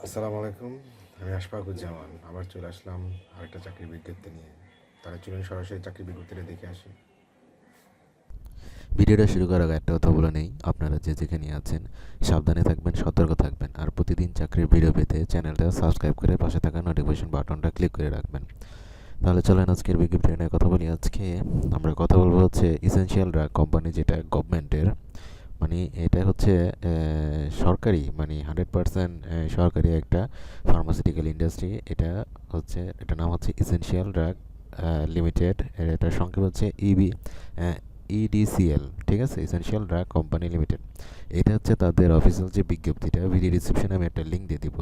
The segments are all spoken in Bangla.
আসসালামু আলাইকুম। আমি আশফাকুজ্জামান আবার চলে আসলাম আরেকটা চাকরির বিজ্ঞপ্তি নিয়ে। তাহলে চলুন সরাসরি চাকরির বিজ্ঞপ্তিটা দেখে আসি। ভিডিওটা শুরু করার আগে একটা কথা বলে নেই, আপনারা যে যেখানে আছেন সাবধানে থাকবেন, সতর্ক থাকবেন, আর প্রতিদিন চাকরির ভিডিও পেতে চ্যানেলটা সাবস্ক্রাইব করে পাশে থাকা নোটিফিকেশন বাটনটা ক্লিক করে রাখবেন। তাহলে চলেন আজকের বিজ্ঞপ্তি নিয়ে কথা বলি। আজকে আমরা কথা বলবো হচ্ছে ইসেনশিয়াল ড্রাগ কোম্পানি, যেটা গভর্নমেন্টের, মানে এটা হচ্ছে সরকারি, মানে 100% সরকারি একটা ফার্মাসিউটিক্যাল ইন্ডাস্ট্রি। এটার নাম হচ্ছে ইসেনশিয়াল ড্রাগ লিমিটেড। এটার সংক্ষেপ হচ্ছে ইডিসিএল, ঠিক আছে, ইসেনশিয়াল ড্রাগ কোম্পানি লিমিটেড। এটা হচ্ছে তাদের অফিসিয়াল যে বিজ্ঞপ্তিটা, ভিডিও ডিসক্রিপশনে আমি একটা লিঙ্ক দিয়ে দিব,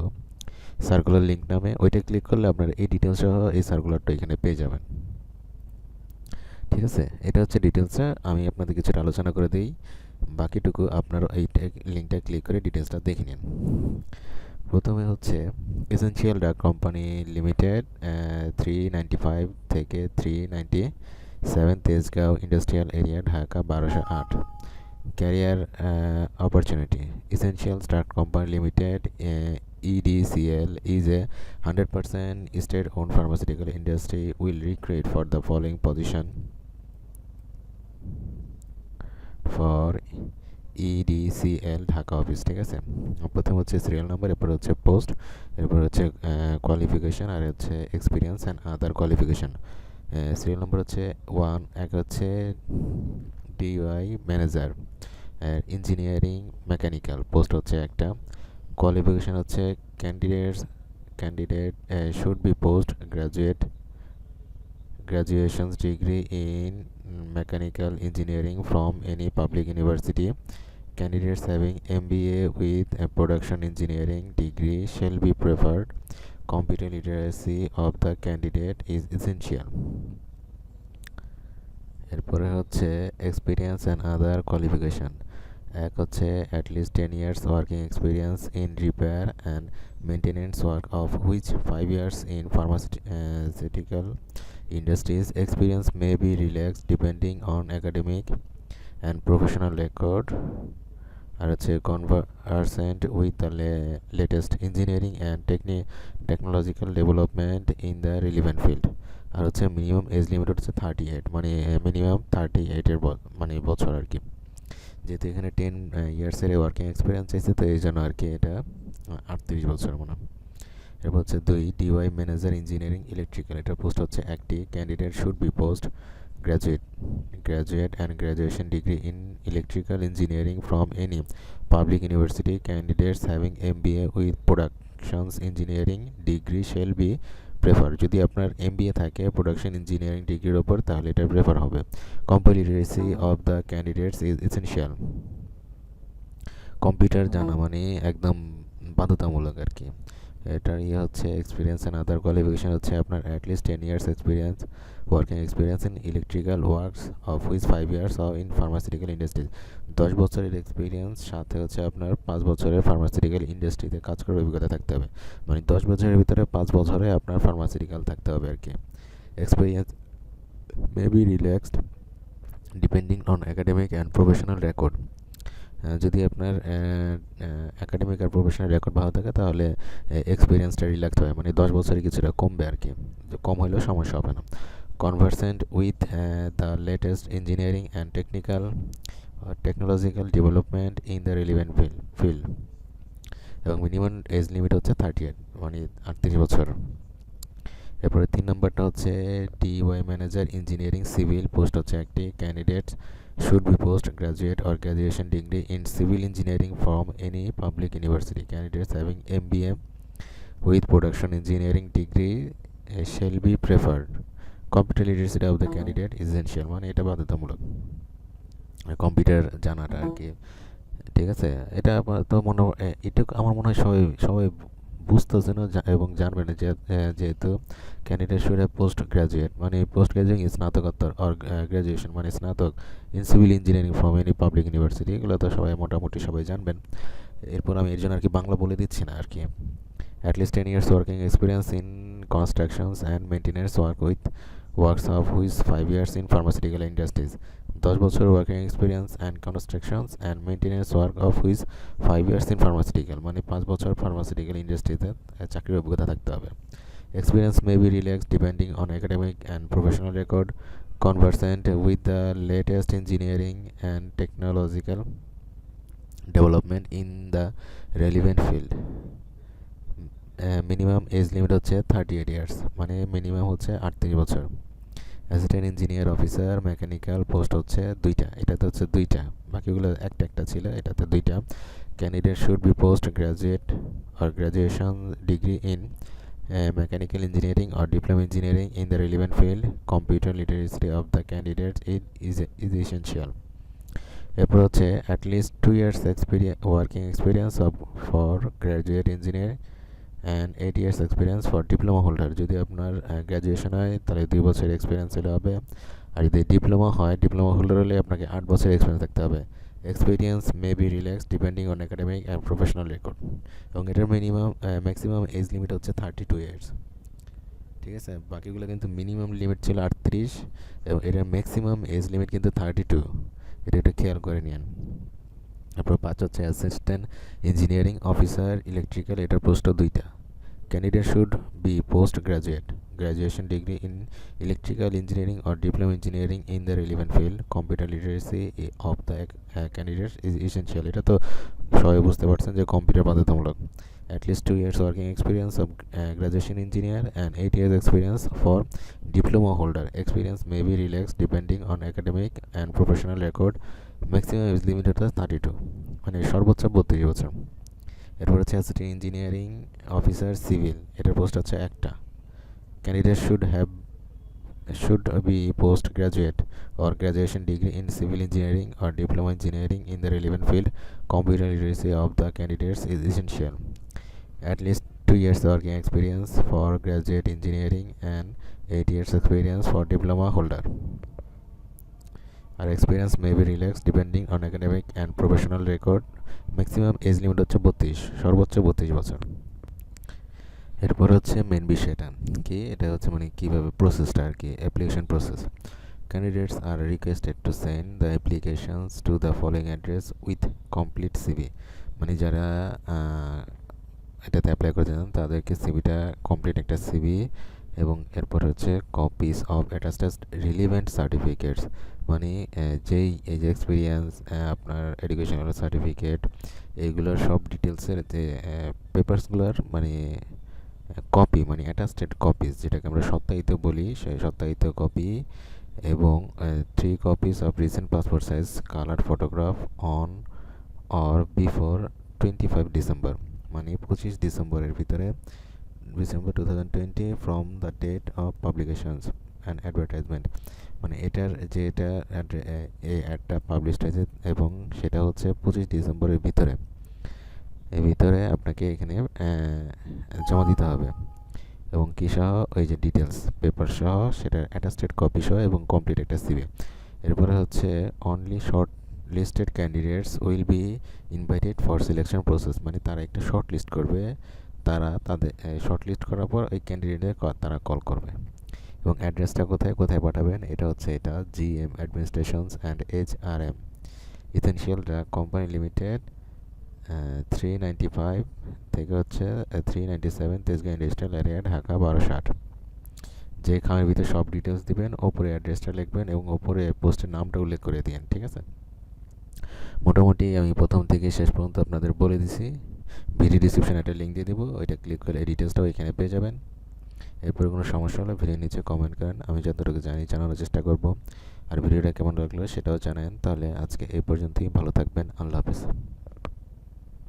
সার্কুলার লিঙ্ক নামে। ওইটা ক্লিক করলে আপনার এই ডিটেলস সহ এই সার্কুলারটা এখানে পেয়ে যাবেন। ঠিক আছে, এটা হচ্ছে ডিটেলসটা। আমি আপনাদের কিছুটা আলোচনা করে দিই, বাকিটুকু আপনারা এই লিঙ্কটা ক্লিক করে ডিটেলসটা দেখে নিন। প্রথমে হচ্ছে এসেনশিয়াল ড্রাগ কোম্পানি লিমিটেড, 395 থেকে 397 Tejgaon industrial area, Dhaka 1208। Career opportunity: essential drug company limited, EDCL is a 100% state-owned pharmaceutical industry will recruit for the following position for EDCL Dhaka office. ঠিক আছে, প্রথম হচ্ছে সিরিয়াল নাম্বার, এরপর হচ্ছে পোস্ট, এরপর হচ্ছে কোয়ালিফিকেশান, আর হচ্ছে experience and other qualification. Serial number হচ্ছে এক হচ্ছে DY manager, engineering mechanical, post হচ্ছে একটা। কোয়ালিফিকেশান হচ্ছে candidate should be post graduation's degree in mechanical engineering from any public university. Candidates having MBA with a production engineering degree shall be preferred. Computer literacy of the candidate is essential. এরপরে হচ্ছে এক্সপিরিয়েন্স অ্যান্ড আদার কোয়ালিফিকেশান। এক হচ্ছে at least 10 years working experience in repair and maintenance work, of which 5 years in pharmaceutical industries. Experience may be relaxed depending on academic and professional record. আর হচ্ছে conversant with the latest engineering and technological development in the relevant field. আর হচ্ছে মিনিমাম এজ লিমিট হচ্ছে 38, মানে মিনিমাম 38 মানে বছর আর কি। যেহেতু এখানে 10 ইয়ার্সের ওয়ার্কিং এক্সপিরিয়েন্স চাইছে, তো এই জন্য আর কি এটা 38 বছর মনে হয়। এরপর হচ্ছে 2 ডিওয়াই ম্যানেজার ইঞ্জিনিয়ারিং ইলেকট্রিক্যাল, এটার পোস্ট হচ্ছে একটি। Candidate should be post graduate and graduation degree in electrical engineering from any public university. Candidates having MBA with productions engineering degree shall be prefer. যদি আপনার MBA থাকে প্রোডাকশন ইঞ্জিনিয়ারিং ডিগ্রির ওপর, তাহলে এটা প্রেফার হবে। Computer literacy of the candidates is essential. Computer জানা মানে একদম বাধ্যতামূলক আর কি। এটার হচ্ছে এক্সপিরিয়েন্স অ্যান্ড আদার কোয়ালিফিকেশান হচ্ছে আপনার at least 10 years experience, working experience in electrical works, of which 5 years in pharmaceutical industries. 10 বছরের এক্সপিরিয়েন্স, সাথে হচ্ছে আপনার 5 বছরের ফার্মাসিউটিক্যাল ইন্ডাস্ট্রিতে কাজ করার অভিজ্ঞতা থাকতে হবে। মানে 10 বছরের ভিতরে 5 বছরে আপনার ফার্মাসিউটিক্যাল থাকতে হবে আর কি। Experience may be relaxed depending on academic and professional record. যদি আপনার একাডেমিক আর প্রফেশনাল রেকর্ড ভালো থাকে, তাহলে এক্সপিরিয়েন্সটা রিল্যাক্স হয়, মানে 10 বছরে কিছুটা কমবে আর কি, কম হলেও সমস্যা হবে না। Conversant with the latest engineering and technological development in the relevant field. এবং মিনিমাম এজ লিমিট হচ্ছে 38, মানে 38 বছর। এরপরে 3 নম্বরটা হচ্ছে DY manager engineering civil, post হচ্ছে একটি। Candidates should be postgraduate or graduation degree in civil engineering from any public university. Candidates having MBA with production engineering degree shall be preferred. Computer literacy of the candidate is essential, মানে এটা বাধ্যতামূলক কম্পিউটার জানাটা আর কি। ঠিক আছে, এটা তো এটা আমার মনে হয় সবাই সবাই বুঝতেছেন এবং জানবেন যেহেতু candidate should have post graduate, মানে পোস্ট গ্রাজুয়েটিং স্নাতকোত্তর, আর গ্রাজুয়েশন মানে স্নাতক in civil engineering from any public university. এগুলো তো সবাই মোটামুটি সবাই জানবেন। এরপর আমি এর জন্য আর কি বাংলা বলে দিচ্ছি না আর কি। At least 10 years working experience in constructions and maintenance work with works of which 5 years in pharmaceutical industries. 10 বছর working experience and constructions and maintenance work of which 5 years in pharmaceutical, মানে 5 বছর ফার্মাসিউটিক্যাল ইন্ডাস্ট্রিতে চাকরির অভিজ্ঞতা থাকতে হবে। Experience may be relaxed depending on academic and professional record, conversant with the latest engineering and technological development in the relevant field. Minimum age limit হচ্ছে 38 ইয়ার্স, মানে মিনিমাম হচ্ছে 38 বছর। Assistant engineer officer mechanical post হচ্ছে 2টা, এটাতে হচ্ছে 2টা, বাকিগুলো একটা একটা ছিল, এটাতে 2টা। Candidate should be post graduate or graduation degree in mechanical engineering or diploma engineering in the relevant field. Computer literacy of the candidates is essential. এরপর হচ্ছে at least 2 years working experience for graduate engineer and 8 years experience for diploma holder. যদি আপনার গ্র্যাজুয়েশন হয় তাহলে 2 বছর এক্সপিরিয়েন্স হলে হবে, আর যদি ডিপ্লোমা হয়, ডিপ্লোমা হোল্ডার হলে আপনাকে 8 বছর এক্সপিরিয়েন্স থাকতে হবে। Experience may B relax depending on academic and professional record, এবং এটার ম্যাক্সিমাম এজ লিমিট হচ্ছে 32 ইয়ার্স। ঠিক আছে, বাকিগুলো কিন্তু মিনিমাম লিমিট ছিল 38 এবং এটার ম্যাক্সিমাম এজ লিমিট কিন্তু 32, এটা একটু খেয়াল করে নিন। তারপর 5 হচ্ছে অ্যাসিস্ট্যান্ট ইঞ্জিনিয়ারিং অফিসার ইলেকট্রিক্যাল, এটার পোস্ট 2টা। Candidate should be post graduate, graduation degree in electrical engineering or diploma engineering in the relevant field. Computer literacy of the candidates is essential. এটা তো সবাই বুঝতে পারছেন যে কম্পিউটার বাধ্যতামূলক। At least 2 years working experience of graduation engineer and 8 years experience for diploma holder. Experience may be relaxed depending on academic and professional record. Maximum age limit হচ্ছে 32, মানে সর্বোচ্চ 32 বছর। এরপর হচ্ছে অ্যাসিস্ট্যান্ট ইঞ্জিনিয়ারিং অফিসার সিভিল, এটার পোস্ট হচ্ছে একটা। Candidates should be postgraduate or graduation degree in civil engineering or diploma engineering in the relevant field. Computer literacy of the candidates is essential. At least 2 years working experience for graduate engineering and 8 years experience for diploma holder. Our experience may be relaxed depending on academic and professional record. Maximum age limit হচ্ছে 32, সর্বোচ্চ 32 বছর। এরপর হচ্ছে মেন বিষয়টা কি, এটা হচ্ছে মানে কীভাবে প্রসেসটা আর কি, application process. Candidates are requested to send the applications to the following address with complete CV, মানে যারা এটাতে অ্যাপ্লাই করতে চান তাদেরকে সিভিটা কমপ্লিট একটা সিভি, এবং এরপর হচ্ছে copies of attested relevant certificates, মানে যেই এই যে এক্সপিরিয়েন্স, আপনার এডুকেশনাল সার্টিফিকেট, এইগুলোর সব ডিটেলসের যে পেপারসগুলোর মানে কপি, মানে অ্যাটাস্টেড কপিস, যেটাকে আমরা সত্যায়িত বলি, সেই সত্যায়িত কপি, এবং 3 copies of recent passport size colored photograph on or before 25 December, মানে 25 ডিসেম্বরের ভিতরে, December 2020 from the date of publications and advertisement, মানে এটার যে এটা এই অ্যাডটা পাবলিশড হয়েছে এবং সেটা হচ্ছে 25 ডিসেম্বরের ভিতরে, এর ভিতরে আপনাকে এখানে জমা দিতে হবে, এবং কী সহ ওই যে ডিটেলস পেপার সহ, সেটার অ্যাটাস্টেড কপি সহ, এবং কমপ্লিট একটা সিভি। এরপরে হচ্ছে only short listed candidates will be invited for selection process, মানে তারা একটা শর্ট লিস্ট করবে, তারা তাদের শর্ট লিস্ট করার পর ওই ক্যান্ডিডেটদের তারা কল করবে। এবং অ্যাড্রেসটা কোথায় কোথায় পাঠাবেন, এটা হচ্ছে এটা GM administrations and HRM essential drug company limited, 395 থেকে হচ্ছে 397 তেজগাঁ ইন্ডাস্ট্রিয়াল এরিয়া, ঢাকা 1260। যে খামের ভিতরে সব ডিটেলস দিবেন, ওপরে অ্যাড্রেসটা লিখবেন এবং ওপরে পোস্টের নামটা উল্লেখ করে দিন। ঠিক আছে, মোটামুটি আমি প্রথম থেকে শেষ পর্যন্ত আপনাদের বলে দিছি। ভিডিও ডিসক্রিপশনে একটা লিঙ্ক দিয়ে দেবো, ওইটা ক্লিক করে এই ডিটেলসটাও এখানে পেয়ে যাবেন। এরপরে কোনো সমস্যা হলে ভিডিও নিচে কমেন্ট করেন, আমি যতটুকু জানি জানানোর চেষ্টা করব। আর ভিডিওটা কেমন লাগলো সেটাও জানান। তাহলে আজকে এই পর্যন্তই, ভালো থাকবেন, আল্লাহ হাফেজ।